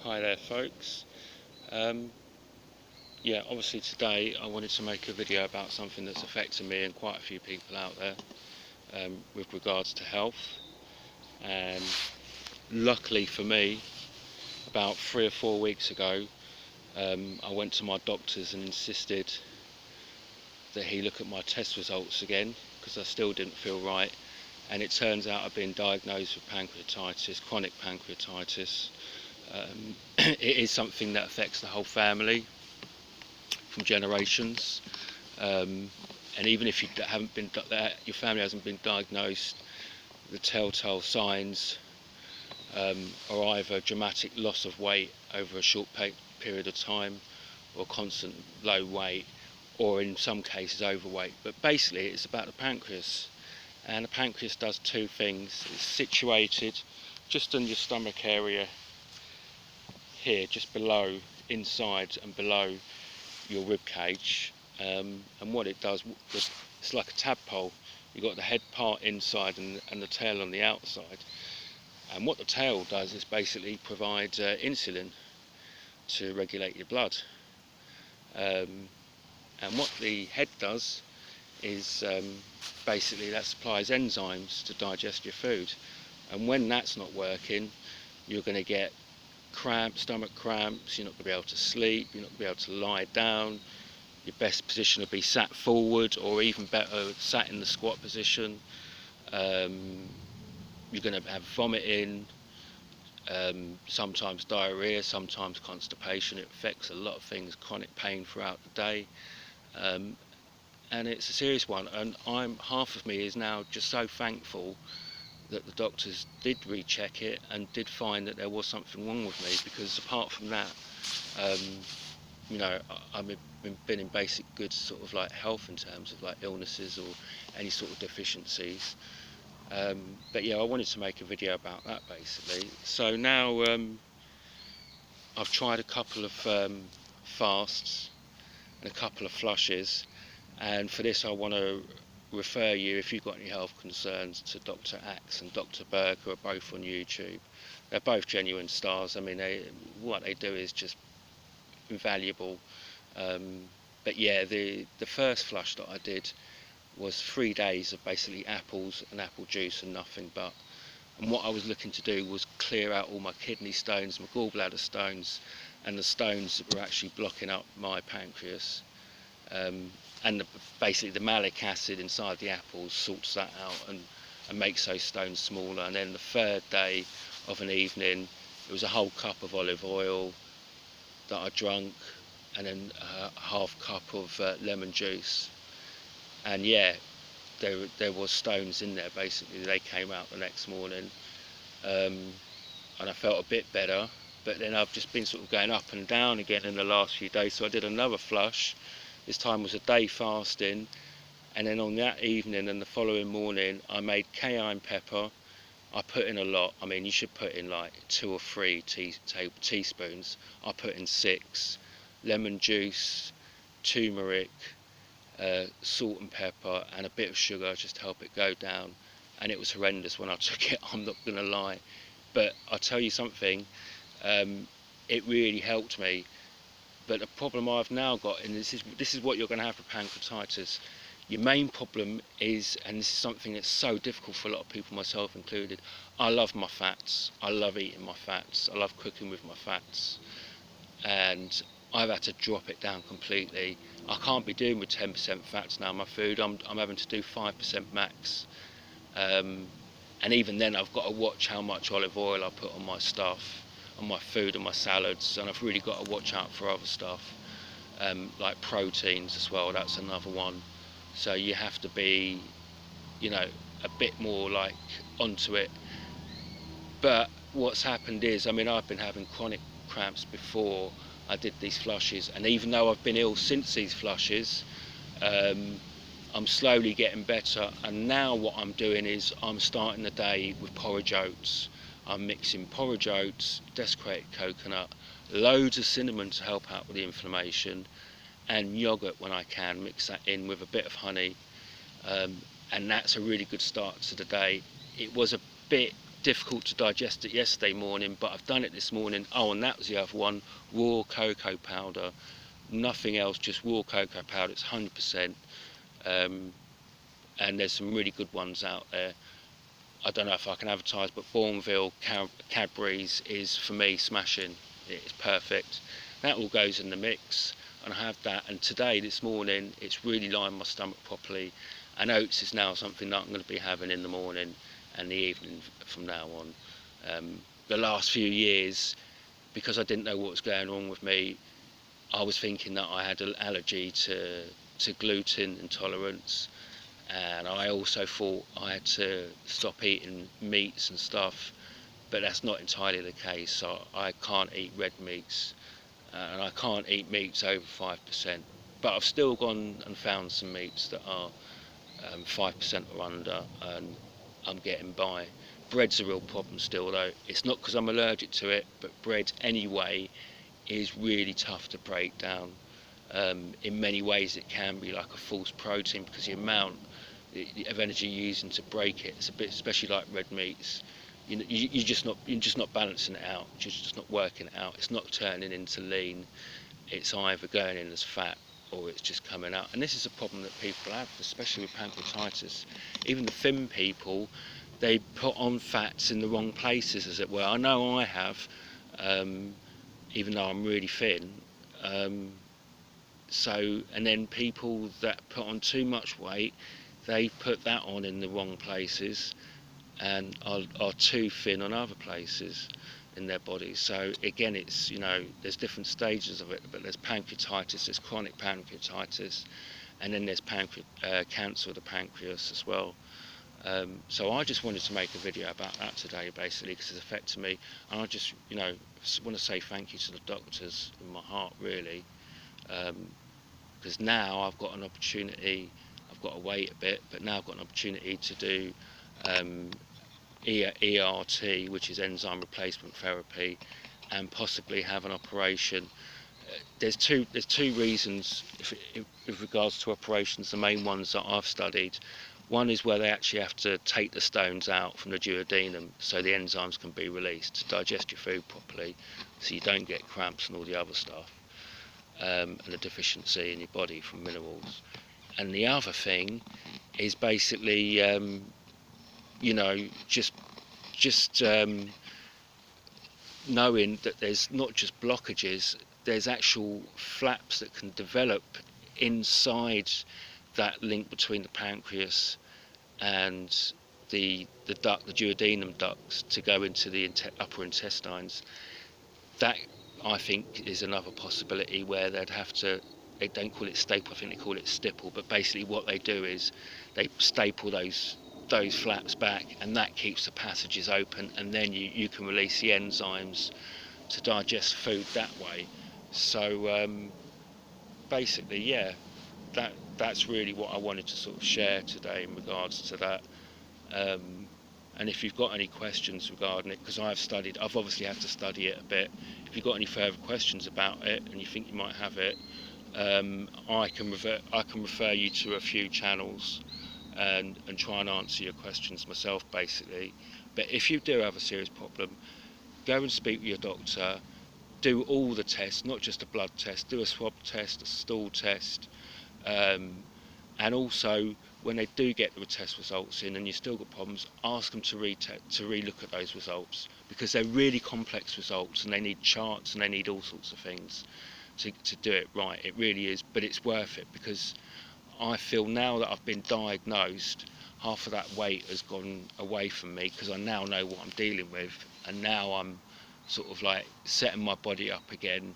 Hi there folks. Yeah, obviously today I wanted to make a video about something that's affecting me and quite a few people out there with regards to health. And luckily for me, about 3 or 4 weeks ago, I went to my doctors and insisted that he look at my test results again because I still didn't feel right. And it turns out I've been diagnosed with pancreatitis, chronic pancreatitis. It is something that affects the whole family from generations, and even if you haven't been, your family hasn't been diagnosed, the telltale signs are either dramatic loss of weight over a short period of time, or constant low weight, or in some cases overweight. But basically it's about the pancreas, and the pancreas does two things. It's situated just in your stomach area here, just below, inside and below your rib cage, and what it does, it's like a tadpole. You've got the head part inside and the tail on the outside, and what the tail does is basically provide insulin to regulate your blood, and what the head does is basically that supplies enzymes to digest your food, and when that's not working, you're going to get cramps, stomach cramps. You're not going to be able to sleep, you're not going to be able to lie down. Your best position will be sat forward, or even better, sat in the squat position. You're going to have vomiting, sometimes diarrhea, sometimes constipation. It affects a lot of things, chronic pain throughout the day, and it's a serious one. And half of me is now just so thankful that the doctors did recheck it and did find that there was something wrong with me, because apart from that, you know, I've been in basic good sort of like health in terms of like illnesses or any sort of deficiencies. But yeah, I wanted to make a video about that basically. So now I've tried a couple of fasts and a couple of flushes, and for this I want to refer you, if you've got any health concerns, to Dr. Axe and Dr. Berg, who are both on YouTube. They're both genuine stars. I mean, what they do is just invaluable. But yeah, the first flush that I did was 3 days of basically apples and apple juice and nothing but. And what I was looking to do was clear out all my kidney stones, my gallbladder stones, and the stones that were actually blocking up my pancreas. And basically the malic acid inside the apples sorts that out and makes those stones smaller. And then the third day of an evening, it was a whole cup of olive oil that I drank, and then a half cup of lemon juice. And yeah, there was stones in there basically. They came out the next morning, and I felt a bit better. But then I've just been sort of going up and down again in the last few days, so I did another flush. This time was a day fasting, and then on that evening and the following morning I made cayenne pepper. I put in a lot. I mean, you should put in like 2 or 3 teaspoons. I put in 6. Lemon juice, turmeric, salt and pepper, and a bit of sugar just to help it go down. And it was horrendous when I took it, I'm not going to lie. But I'll tell you something, it really helped me. But the problem I've now got, and this is what you're going to have for pancreatitis, your main problem is, and this is something that's so difficult for a lot of people, myself included, I love my fats. I love eating my fats. I love cooking with my fats. And I've had to drop it down completely. I can't be doing with 10% fats now in my food. I'm having to do 5% max. And even then I've got to watch how much olive oil I put on my stuff, on my food and my salads, and I've really got to watch out for other stuff, like proteins as well. That's another one. So you have to be, you know, a bit more like onto it. But what's happened is, I mean, I've been having chronic cramps before I did these flushes, and even though I've been ill since these flushes, I'm slowly getting better. And now what I'm doing is I'm starting the day with porridge oats. I'm mixing porridge oats, desiccated coconut, loads of cinnamon to help out with the inflammation, and yogurt when I can, mix that in with a bit of honey, and that's a really good start to the day. It was a bit difficult to digest it yesterday morning, but I've done it this morning. Oh, and that was the other one, raw cocoa powder. Nothing else, just raw cocoa powder. It's 100%. And there's some really good ones out there. I don't know if I can advertise, but Bourneville Cadbury's is, for me, smashing. It's perfect. That all goes in the mix, and I have that. And today, this morning, it's really lined my stomach properly. And oats is now something that I'm going to be having in the morning and the evening from now on. The last few years, because I didn't know what was going on with me, I was thinking that I had an allergy to gluten intolerance, and I also thought I had to stop eating meats and stuff, but that's not entirely the case. So I can't eat red meats, and I can't eat meats over 5%, but I've still gone and found some meats that are 5% or under, and I'm getting by. Bread's a real problem still though. It's not because I'm allergic to it, but bread anyway is really tough to break down. In many ways it can be like a false protein, because the amount of energy you're using to break it, it's a bit, especially like red meats, you're just not balancing it out. You're just not working it out. It's not turning into lean. It's either going in as fat or it's just coming out. And this is a problem that people have, especially with pancreatitis. Even the thin people, they put on fats in the wrong places, as it were. I know I have, even though I'm really thin. And then people that put on too much weight, they put that on in the wrong places and are too thin on other places in their bodies. So again, it's, there's different stages of it, but there's pancreatitis, there's chronic pancreatitis, and then there's cancer of the pancreas as well. So I just wanted to make a video about that today, basically, because it's affected me, and I just, want to say thank you to the doctors in my heart, really, because now I've got an opportunity. I've got to wait a bit, but now I've got an opportunity to do ERT, which is enzyme replacement therapy, and possibly have an operation. There's two reasons with regards to operations, the main ones that I've studied. One is where they actually have to take the stones out from the duodenum so the enzymes can be released to digest your food properly, so you don't get cramps and all the other stuff, and a deficiency in your body from minerals. And the other thing is basically just knowing that there's not just blockages, there's actual flaps that can develop inside that link between the pancreas and the duodenum ducts to go into the upper intestines. That, I think, is another possibility where they'd have to, they don't call it staple, I think they call it stipple, but basically what they do is they staple those flaps back, and that keeps the passages open, and then you can release the enzymes to digest food that way. So basically, yeah, that's really what I wanted to sort of share today in regards to that. And if you've got any questions regarding it, because I've obviously had to study it a bit. If you've got any further questions about it and you think you might have it, I can refer you to a few channels and try and answer your questions myself, basically. But if you do have a serious problem, go and speak with your doctor. Do all the tests, not just a blood test. Do a swab test, a stool test, and also when they do get the test results in and you've still got problems, ask them to re-look at those results, because they're really complex results and they need charts and they need all sorts of things to do it right. It really is, but it's worth it, because I feel now that I've been diagnosed, half of that weight has gone away from me, because I now know what I'm dealing with, and now I'm sort of like setting my body up again,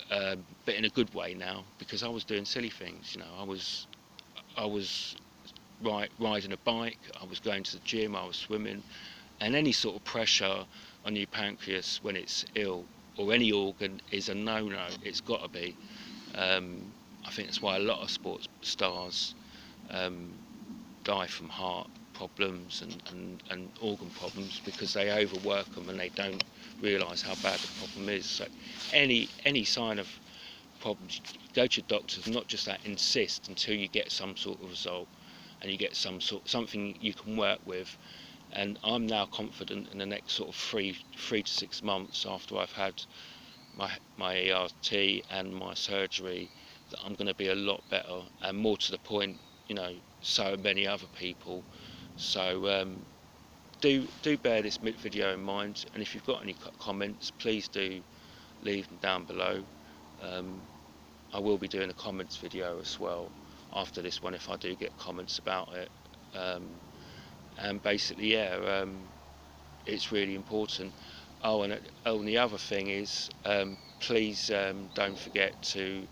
but in a good way now, because I was doing silly things. I was riding a bike, I was going to the gym, I was swimming, and any sort of pressure on your pancreas when it's ill, or any organ, is a no-no. It's got to be. I think that's why a lot of sports stars die from heart problems and organ problems, because they overwork them and they don't realise how bad the problem is. So any sign of problems, go to your doctors, not just that, insist until you get some sort of result and you get something you can work with, and I'm now confident in the next sort of three to 6 months after I've had my ERT and my surgery, that I'm going to be a lot better, and more to the point, you know, so many other people. So do bear this video in mind, and if you've got any comments, please do leave them down below. I will be doing a comments video as well after this one if I do get comments about it. And basically, yeah, it's really important. Oh, and the other thing is, please don't forget to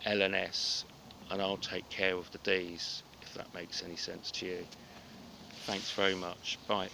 L and S, and I'll take care of the D's, if that makes any sense to you. Thanks very much. Bye.